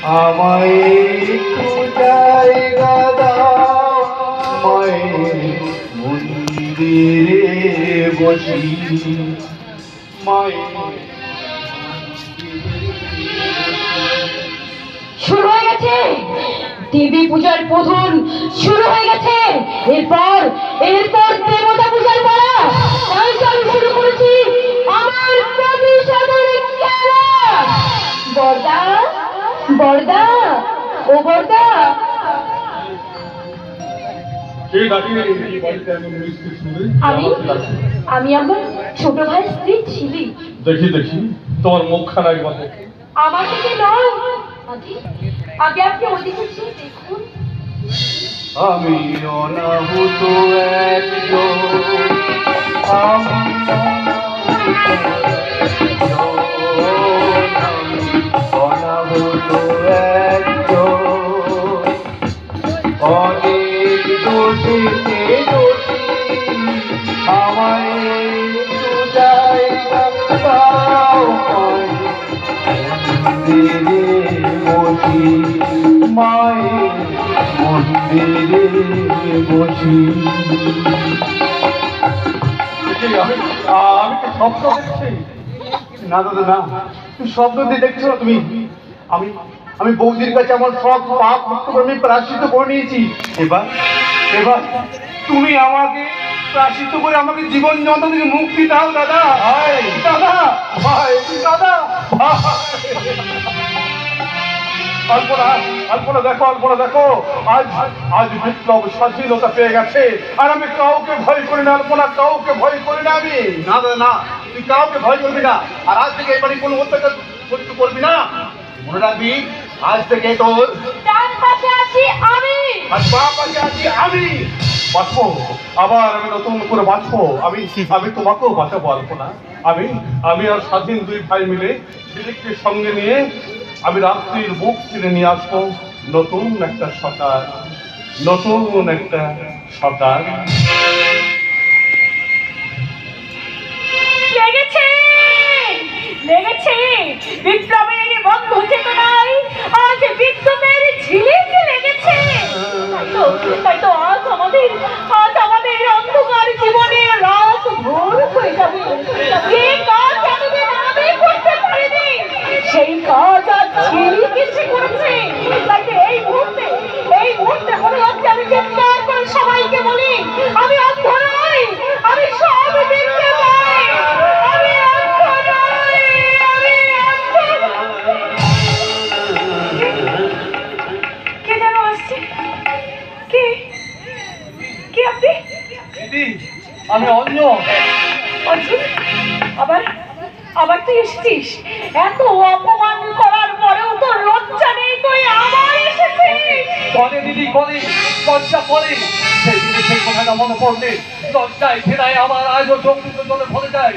আমায় একটু জায়গা দাও মায়ের মন্দিরে বসি মায়ের শুরু হয়ে গেছে দেবী পূজার প্রধান শুরু হয়ে গেছে। এরপর দেবতা পূজার পালা। তাই আমি শুরু করেছি আমার প্রতিশোধের খেলা। বরদা বরদা ও বরদা, আমি আমি আমার ছোট ভাই স্ত্রী ছিলি। দেখি দেখি তোমার মুখখানা একবার দেখি। আমার থেকে নয়, আগে আগে আপনি ওদিকে চেয়ে দেখুন। আমি অনাহুত একজন, আমি অনাহুত একজন, অনেক দোষীতে দোষী, আমায় একটু জায়গা দাও মন্দিরে বসি মায়ের মন্দিরে বসি। আমি কি স্বপ্ন দেখছি? না দাদা না, তুমি স্বপ্ন দিয়ে দেখছো না। তুমি আমি আমি বৌদির কাছে আমার সব পাপ মুক্ত করে আমি প্রায়শ্চিত্ত করে নিয়েছি। এবার এবার তুমি আমাকে প্রায়শ্চিত্ত করে আমাকে জীবন যন্ত্রণা থেকে মুক্তি দাও দাদা। দাদা ভাই, দাদা অল্পনা অল্পনা দেখো, অল্পনা দেখো, আজ আজ বিপ্লব স্বাধীনতা পেয়ে গেছে আর আমি কাউকে ভয় করি না। অল্পনা, কাউকে ভয় করি না আমি। না দাদা না, তুই কাউকে ভয় করবি না, আর আজ থেকে এবারে কোনো অত্যাচার করবি না। মনে রাখবি, আজ থেকে তোর ডান পাশে আছি আমি, আর বাম পাশে আছি আমি। বাঁচবো, আবার আমি নতুন করে বাঁচবো। আমি আমি তোমাকেও বাঁচাবো অল্পনা। আমি আমি আর স্বাধীন দুই ভাই মিলে ঝিলিককে সঙ্গে নিয়ে আমি রাত্রির বুক ছিঁড়ে নিয়ে আসবো নতুন একটা সকাল, নতুন একটা সকাল। লেগেছে লেগেছে বিপ্লবের বন্ধ চেতনায় আজ বিদ্যুতের ঝিলিক লেগেছে। তাই তো আজ আমাদের অন্ধকার জীবনের রাত ভোর হয়ে যাবে। যে কাজ এতদিন আমি করতে পারিনি, সেই কাজ আজ ঝিলিক এসে করেছে। তাই তো এই মুহূর্তে মনে হচ্ছে আমি চিৎকার করে সবাইকে বলি, আমি অন্ধ নই, আমি সব দেখতে পাই। আমি অন্ধ নই, আমি অন্ধ নই। কে যেন আসছে? কে কে আপনি? দিদি, আমি অন্য। অর্জুন, আবার আবার তুই এসেছিস? এত অপমান করার পরেও তোর লজ্জা নেই, তুই আবার এসেছিস? করে দিদি, করে লজ্জা করে। সেই দিনে সেই কথাটা মনে পড়লে লজ্জায় ফেরায় আমার আজও চোখ দুটো জলে ভরে যায়।